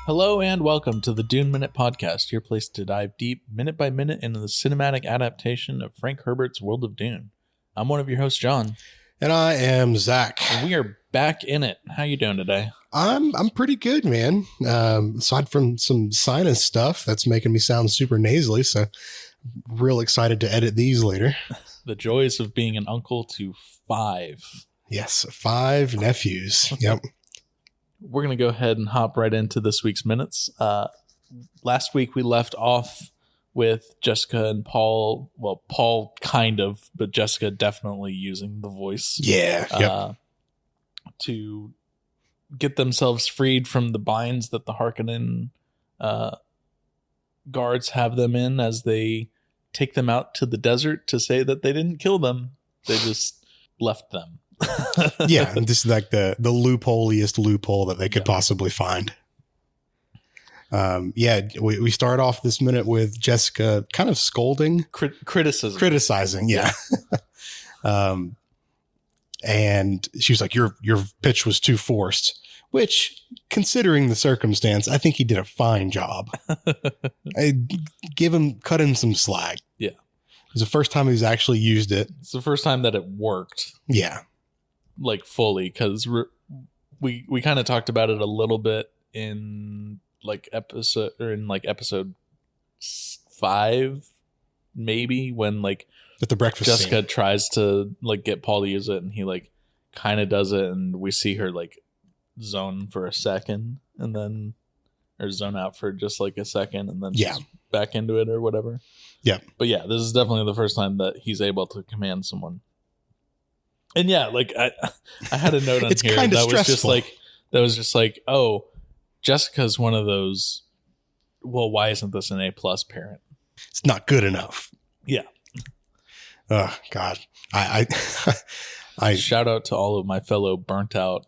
Hello and welcome to the Dune Minute Podcast, your place to dive deep, minute by minute, into the cinematic adaptation of Frank Herbert's World of Dune. I'm one of your hosts, John. And I am Zach. And we are back in it. How you doing today? I'm pretty good, man. Aside from some sinus stuff that's making me sound super nasally, so real excited to edit these later. The joys of being an uncle to 5. Yes, 5 nephews. Yep. We're going to go ahead and hop right into this week's minutes. Last week we left off with Jessica and Paul. Well, Paul kind of, but Jessica definitely using the voice. Yeah. To get themselves freed from the binds that the Harkonnen guards have them in as they take them out to the desert to say that they didn't kill them. They just left them. Yeah, this is like the loopholiest loophole that they could possibly find. We start off this minute with Jessica kind of scolding, criticizing. Yeah. And she was like, your pitch was too forced, which, considering the circumstance, I think he did a fine job. Cut him some slack. Yeah. It was the first time he's actually used it. It's the first time that it worked. Yeah. Like fully, because we kind of talked about it a little bit in episode 5, maybe, when like at the breakfast Jessica scene tries to like get Paul to use it, and he like kind of does it, and we see her like zone for a second, and then or zone out for just like a second, and then she's back into it or whatever. Yeah, but yeah, this is definitely the first time that he's able to command someone. And yeah, like I had a note on it's here that was just like, oh, Jessica's one of those. Well, why isn't this an A+ parent? It's not good enough. Yeah. Oh God, I shout out to all of my fellow burnt out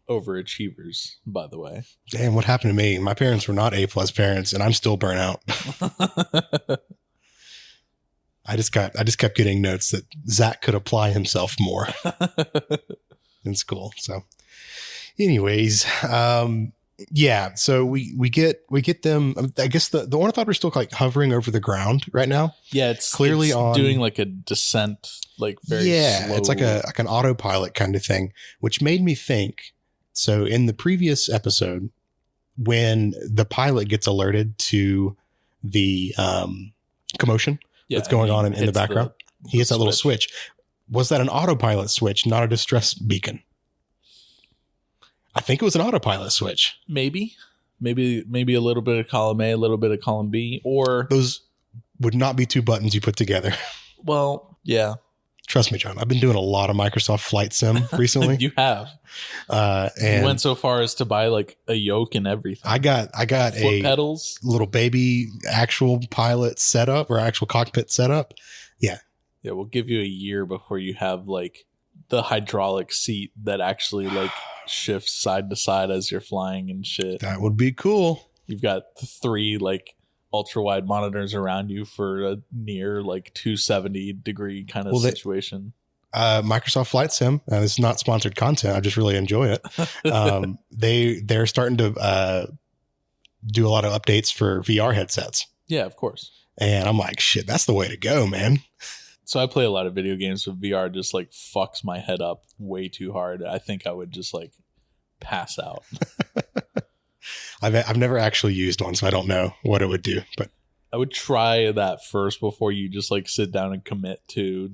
overachievers. By the way, damn, what happened to me? My parents were not A+ parents, and I'm still burnt out. I just kept getting notes that Zach could apply himself more in school. So anyways, so we get them. I guess the ornithopter is still like hovering over the ground right now. Yeah, it's clearly doing like a descent, like very slow. It's like an autopilot kind of thing, which made me think. So in the previous episode, when the pilot gets alerted to the commotion that's going on in the background, he hits that little switch. Was that an autopilot switch, not a distress beacon? I think it was an autopilot switch. Maybe a little bit of column A, a little bit of column B, or those would not be 2 buttons you put together. Well, yeah. Trust me, John. I've been doing a lot of Microsoft Flight Sim recently. You have. And you went so far as to buy like a yoke and everything. I got foot pedals, little baby actual pilot setup or actual cockpit setup. Yeah. Yeah, we'll give you a year before you have like the hydraulic seat that actually like shifts side to side as you're flying and shit. That would be cool. You've got 3 like ultra wide monitors around you for a near like 270 degree kind of situation. Microsoft Flight Sim. This is not sponsored content. I just really enjoy it. They're starting to do a lot of updates for VR headsets. Yeah, of course. And I'm like, shit, that's the way to go, man. So I play a lot of video games with VR. Just like fucks my head up way too hard. I think I would just like pass out. I've never actually used one, so I don't know what it would do. But I would try that first before you just like sit down and commit to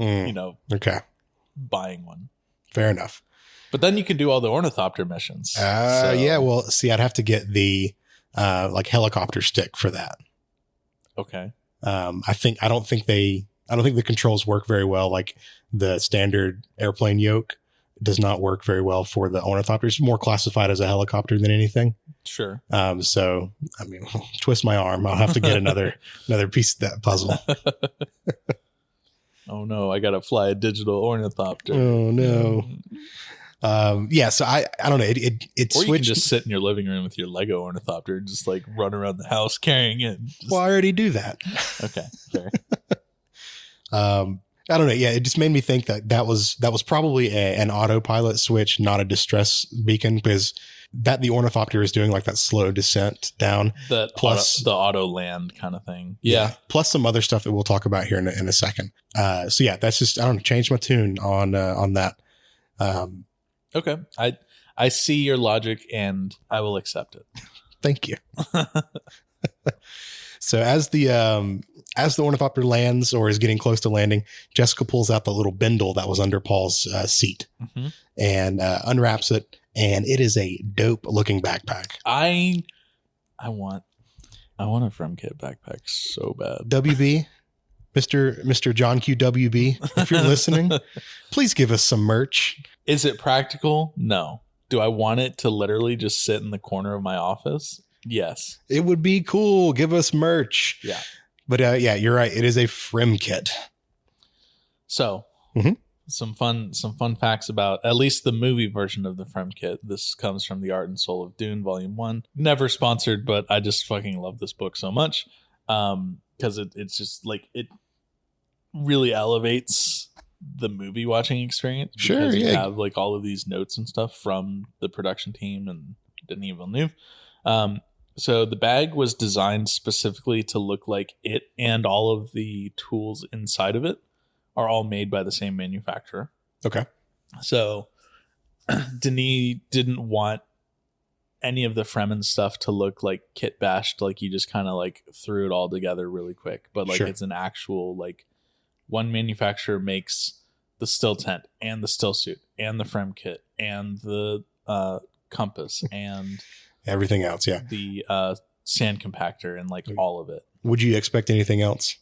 buying one. Fair enough. But then you can do all the ornithopter missions. Yeah. Well, see, I'd have to get the like helicopter stick for that. Okay. I don't think the controls work very well. Like the standard airplane yoke does not work very well for the ornithopter. It's more classified as a helicopter than anything. Sure. So I mean, twist my arm. I'll have to get another piece of that puzzle. Oh no, I gotta fly a digital ornithopter. Oh no. So I don't know. It or switched. You can just sit in your living room with your Lego ornithopter and just like run around the house carrying it. Well, I already do that. Okay, fair. I don't know. Yeah, it just made me think that was probably an autopilot switch, not a distress beacon, because the ornithopter is doing like that slow descent down. That plus the auto land kind of thing. Yeah. Plus some other stuff that we'll talk about here in a second. So yeah, that's just, I don't know, change my tune on that. Okay. I see your logic and I will accept it. Thank you. So as the ornithopter lands or is getting close to landing, Jessica pulls out the little bindle that was under Paul's seat and unwraps it, and it is a dope looking backpack. I want a Fremkit backpack so bad. WB, Mr. John Q. WB, if you're listening, please give us some merch. Is it practical? No. Do I want it to literally just sit in the corner of my office? Yes. It would be cool. Give us merch. Yeah. But yeah, you're right. It is a Fremkit. So some fun facts about at least the movie version of the Fremkit. This comes from The Art and Soul of Dune, Volume 1. Never sponsored, but I just fucking love this book so much. Because it's just like, it really elevates the movie watching experience. Sure. Because you have like all of these notes and stuff from the production team and Denis Villeneuve. So the bag was designed specifically to look like it, and all of the tools inside of it are all made by the same manufacturer. Okay. So Denis didn't want any of the Fremen stuff to look like kit bashed, like you just kind of like threw it all together really quick. But like It's an actual, like, one manufacturer makes the still tent and the still suit and the Frem kit and the compass and everything else. Yeah. The sand compactor and like all of it. Would you expect anything else?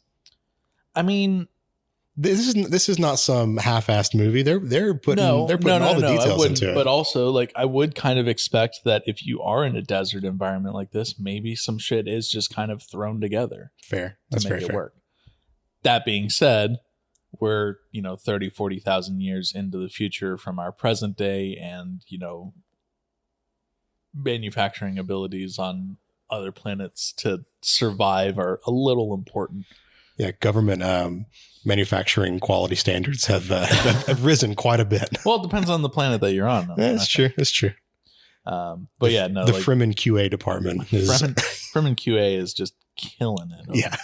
I mean, this is not some half-assed movie. They're putting all the details into it. But also, like, I would kind of expect that if you are in a desert environment like this, maybe some shit is just kind of thrown together. Fair. That's very fair. Work. That being said, we're 30, 40,000 years into the future from our present day, and manufacturing abilities on other planets to survive are a little important. Yeah, government manufacturing quality standards have risen quite a bit. Well, it depends on the planet that you're on. That's true. That's true. But yeah, no. The Fremen QA department is Fremen QA is just killing it. Yeah.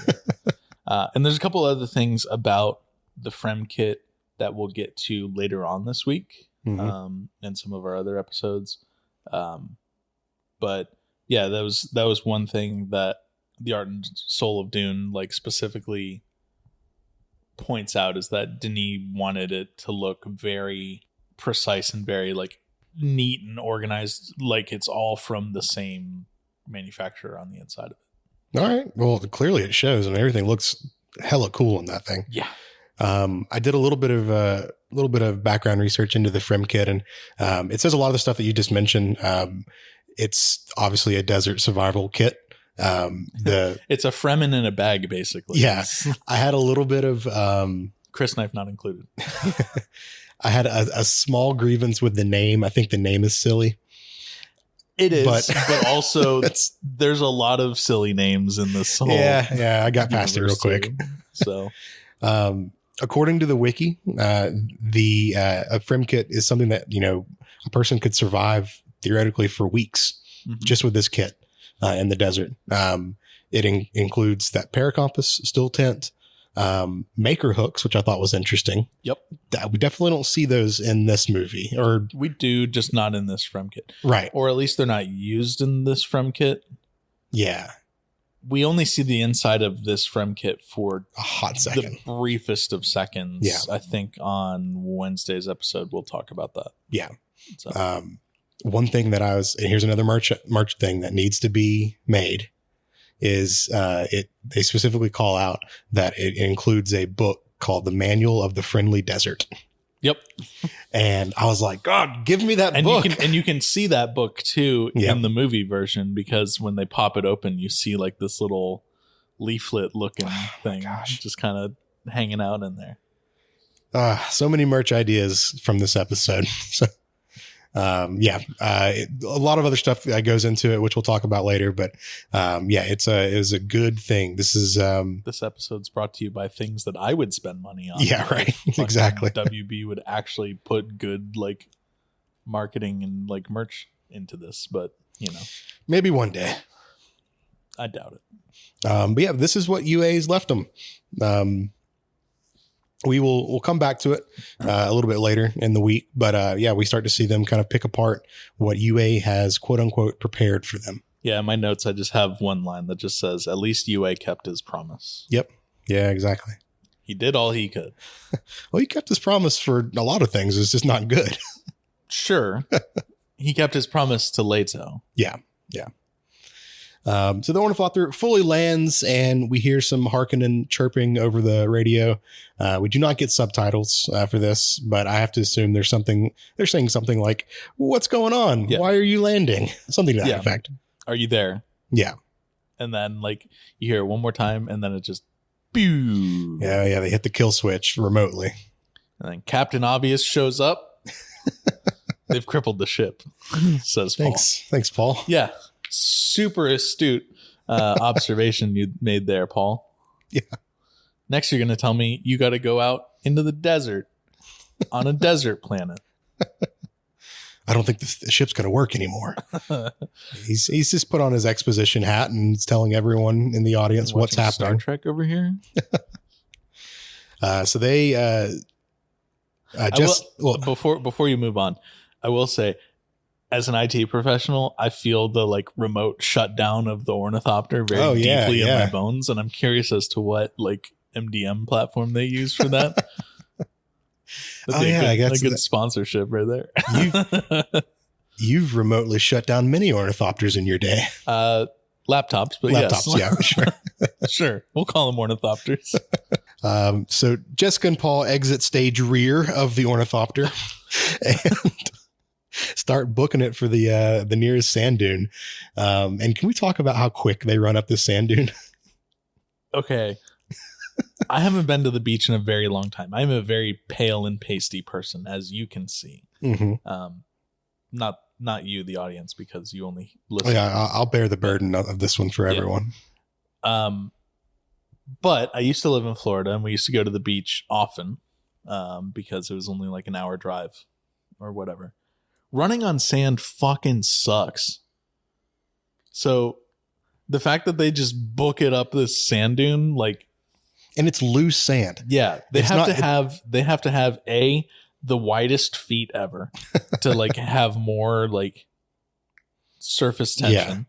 And there's a couple other things about the Frem kit that we'll get to later on this week, in some of our other episodes. But yeah, that was one thing that The Art and Soul of Dune like specifically points out, is that Denis wanted it to look very precise and very like neat and organized, like it's all from the same manufacturer on the inside of it. All right. Well, clearly it shows, and everything looks hella cool in that thing. Yeah. I did a little bit of background research into the Frem kit, and it says a lot of the stuff that you just mentioned. It's obviously a desert survival kit. It's a Fremen in a bag, basically. Yeah. I had a little bit of Chris knife not included. I had a small grievance with the name. I think the name is silly. It is, but also there's a lot of silly names in this whole. Yeah, I got past it real quick. So, according to the wiki, the a Frem kit is something that a person could survive theoretically for weeks just with this kit in the desert. It includes that paracompass, still tent, maker hooks, which I thought was interesting. Yep. We definitely don't see those in this movie, or we do, just not in this Frem kit. Right. Or at least they're not used in this Frem kit. Yeah. We only see the inside of this Frem kit for a hot second, the briefest of seconds. Yeah. I think on Wednesday's episode, we'll talk about that. Yeah. So. One thing that here's another merch thing that needs to be made is they specifically call out that it includes a book called The Manual of the Friendly Desert. Yep. And I was like, God, give me that book. You can see that book too in the movie version, because when they pop it open, you see like this little leaflet looking thing just kind of hanging out in there. So many merch ideas from this episode. So A lot of other stuff goes into it, which we'll talk about later. But it was a good thing. This episode's brought to you by things that I would spend money on. Yeah, right. Exactly. WB would actually put good like marketing and like merch into this, but maybe one day. I doubt it. But this is what UA's left them. We'll come back to it a little bit later in the week, but we start to see them kind of pick apart what UA has quote unquote prepared for them. Yeah, in my notes I just have one line that just says, "At least UA kept his promise." Yep. Yeah, exactly. He did all he could. Well, he kept his promise for a lot of things. It's just not good. Sure. He kept his promise to Leto. Yeah. So the Ornithopter fully lands, and we hear some Harkonnen chirping over the radio. We do not get subtitles for this, but I have to assume they're saying something like, "What's going on? Yeah. Why are you landing?" Something to that effect. Are you there? Yeah. And then like you hear it one more time, and then it just pew. Yeah. They hit the kill switch remotely. And then Captain Obvious shows up. They've crippled the ship, says Paul. Thanks, Paul. Yeah. Super astute observation you made there, Paul. Yeah. Next, you're going to tell me you got to go out into the desert on a desert planet. I don't think the ship's going to work anymore. He's just put on his exposition hat and is telling everyone in the audience what's happening. Star Trek over here. So they before you move on, I will say, as an IT professional, I feel the like remote shutdown of the Ornithopter very deeply in my bones, and I'm curious as to what like MDM platform they use for that. I guess a good sponsorship right there. You've remotely shut down many ornithopters in your day. Laptops, but laptops, yes. Yeah, sure. Sure, we'll call them ornithopters. So Jessica and Paul exit stage rear of the Ornithopter and start booking it for the nearest sand dune. And can we talk about how quick they run up this sand dune? Okay. I haven't been to the beach in a very long time. I'm a very pale and pasty person, as you can see. Mm-hmm. Not you, the audience, because you only listen. Yeah, I'll bear the burden of this one for everyone. But I used to live in Florida, and we used to go to the beach often because it was only like an hour drive or whatever. Running on sand fucking sucks. So the fact that they just book it up this sand dune, like, and it's loose sand. Yeah, they have to have the widest feet ever to like have more like surface tension,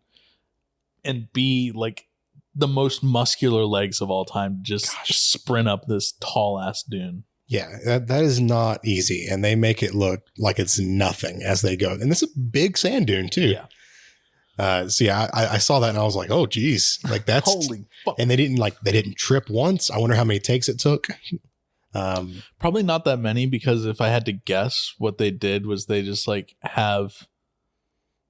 and B, like the most muscular legs of all time to just sprint up this tall ass dune. Yeah, that is not easy, and they make it look like it's nothing as they go. And this is a big sand dune too. Yeah. I saw that and I was like, oh geez, like that's holy fuck. And they didn't trip once. I wonder how many takes it took. Probably not that many, because if I had to guess, what they did was they just like have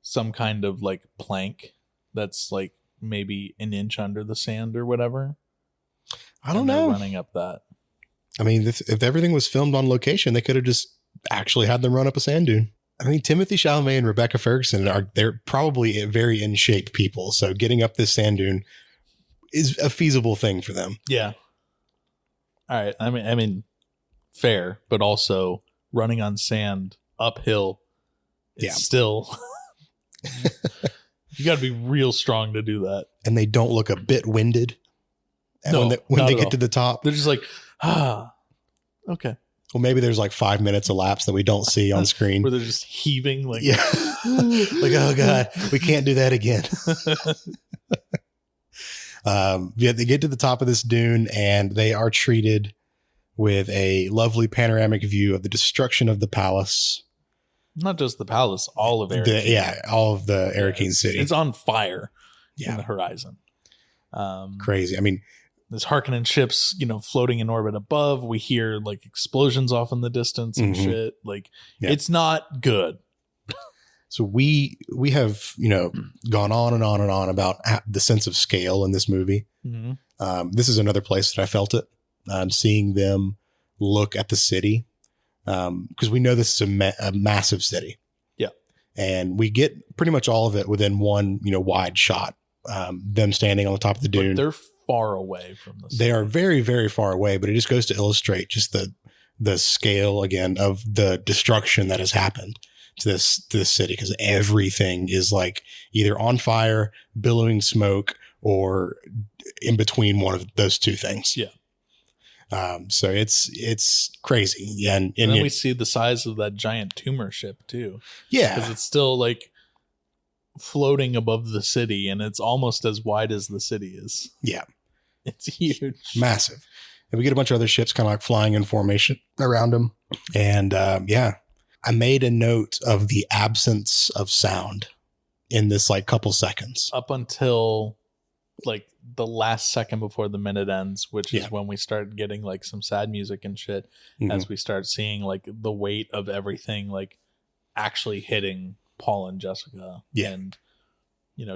some kind of like plank that's like maybe an inch under the sand or whatever. I don't know. Running up that. I mean, if everything was filmed on location, they could have just actually had them run up a sand dune. I mean, Timothy Chalamet and Rebecca Ferguson they're probably very in shape people. So getting up this sand dune is a feasible thing for them. Yeah. All right. I mean, fair, but also running on sand uphill. It's still, you got to be real strong to do that. And they don't look a bit winded. When they get to the top, they're just like, okay. Well, maybe there's like 5 minutes elapsed that we don't see on screen. Where they're just heaving. Like, like, oh God, we can't do that again. They get to the top of this dune and they are treated with a lovely panoramic view of the destruction of the palace. Not just the palace, all of Arakeen. All of the Arakeen city. It's on fire in the horizon. Crazy. I mean, there's Harkonnen ships, floating in orbit above. We hear like explosions off in the distance and shit. Like, it's not good. So we have, gone on and on and on about the sense of scale in this movie. Mm-hmm. This is another place that I felt it. Seeing them look at the city, because we know this is a massive city. Yeah. And we get pretty much all of it within one, wide shot. Them standing on the top of the dune. But they're far away from the city. They are very, very far away, but it just goes to illustrate just the scale again of the destruction that has happened to this city, because everything is like either on fire, billowing smoke, or in between one of those two things. Yeah. So it's crazy. And then we see the size of that giant tumor ship too. Yeah. Because it's still like floating above the city, and it's almost as wide as the city is. Yeah. It's huge. Massive. And we get a bunch of other ships kind of like flying in formation around them. And I made a note of the absence of sound in this like couple seconds. Up until like the last second before the minute ends, which is when we start getting like some sad music and shit, as we start seeing like the weight of everything like actually hitting Paul and Jessica. And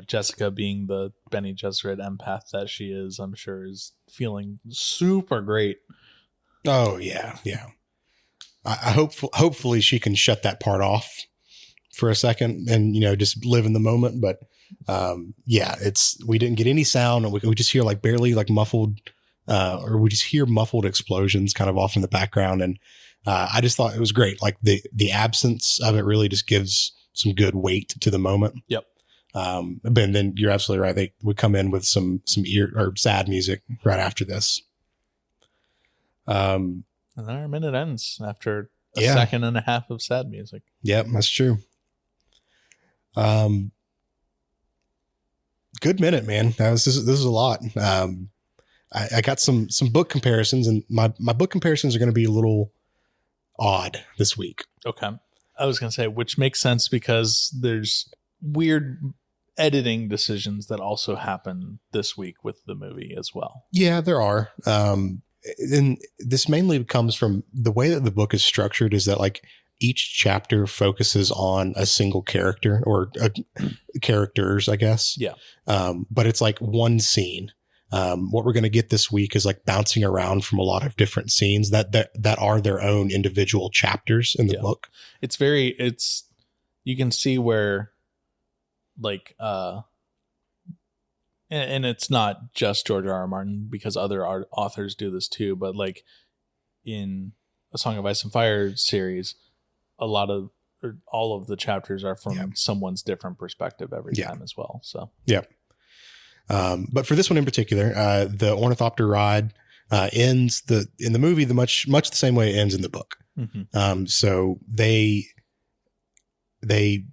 Jessica, being the Bene Gesserit empath that she is, I'm sure is feeling super great. Oh yeah. I hopefully she can shut that part off for a second and just live in the moment. But we didn't get any sound, and we just hear like barely like muffled, or we just hear muffled explosions kind of off in the background. And I just thought it was great. Like the absence of it really just gives some good weight to the moment. Yep. But then you're absolutely right. They would come in with some sad music right after this. And then our minute ends after a second and a half of sad music. Yep, that's true. Good minute, man. This is a lot. I got some book comparisons, and my book comparisons are going to be a little odd this week. Okay. I was going to say, which makes sense because there's weird editing decisions that also happen this week with the movie as well. Yeah, there are. And this mainly comes from the way that the book is structured, is that like each chapter focuses on a single character or characters, I guess. Yeah. But it's like one scene. What we're going to get this week is like bouncing around from a lot of different scenes that are their own individual chapters in the book. You can see where like, and it's not just George R.R. Martin, because other authors do this too, but like in A Song of Ice and Fire series, all of the chapters are from someone's different perspective every time as well. So, but for this one in particular, the ornithopter ride ends in the movie much the same way it ends in the book. Mm-hmm. So they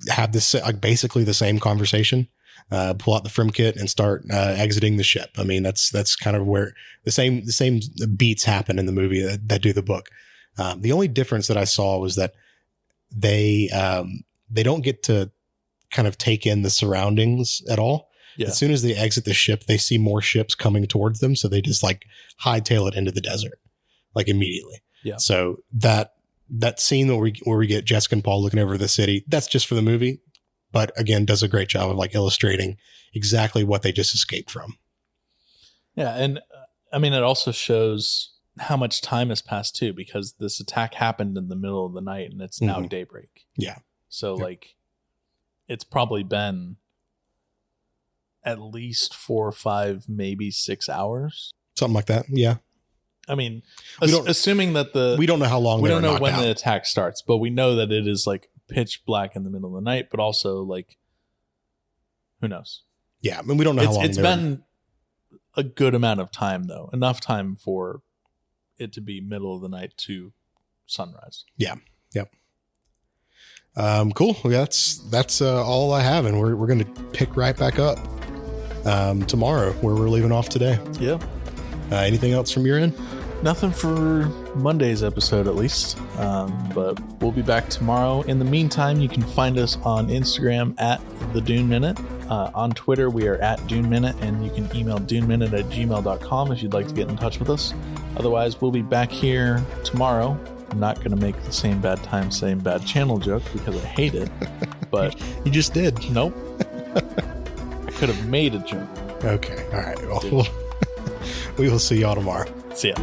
have this like basically the same conversation. Pull out the Frim kit and start exiting the ship. I mean, that's kind of where the same beats happen in the movie that do the book. The only difference that I saw was that they don't get to kind of take in the surroundings at all. Yeah. As soon as they exit the ship, they see more ships coming towards them, so they just like hightail it into the desert, like immediately. Yeah. So that scene where we get Jessica and Paul looking over the city, that's just for the movie. But again, does a great job of like illustrating exactly what they just escaped from. Yeah. And I mean, it also shows how much time has passed too, because this attack happened in the middle of the night and it's now daybreak. Yeah. So like it's probably been at least 4 or 5, maybe 6 hours. Something like that. Yeah. I mean, assuming that we don't know how long we don't know when the attack starts, but we know that it is like pitch black in the middle of the night, but also like, who knows? Yeah. I mean, we don't know how long it's been a good amount of time though. Enough time for it to be middle of the night to sunrise. Yeah. Yep. Cool. Well, that's all I have. And we're going to pick right back up tomorrow where we're leaving off today. Yeah. Anything else from your end? Nothing for Monday's episode, at least. But we'll be back tomorrow. In the meantime, you can find us on Instagram at The Dune Minute. On Twitter, we are at Dune Minute, and you can email duneminute@gmail.com if you'd like to get in touch with us. Otherwise, we'll be back here tomorrow. I'm not going to make the same bad time, same bad channel joke because I hate it. But you just did. Nope. I could have made a joke. Okay. All right. Well, we will see y'all tomorrow. See ya.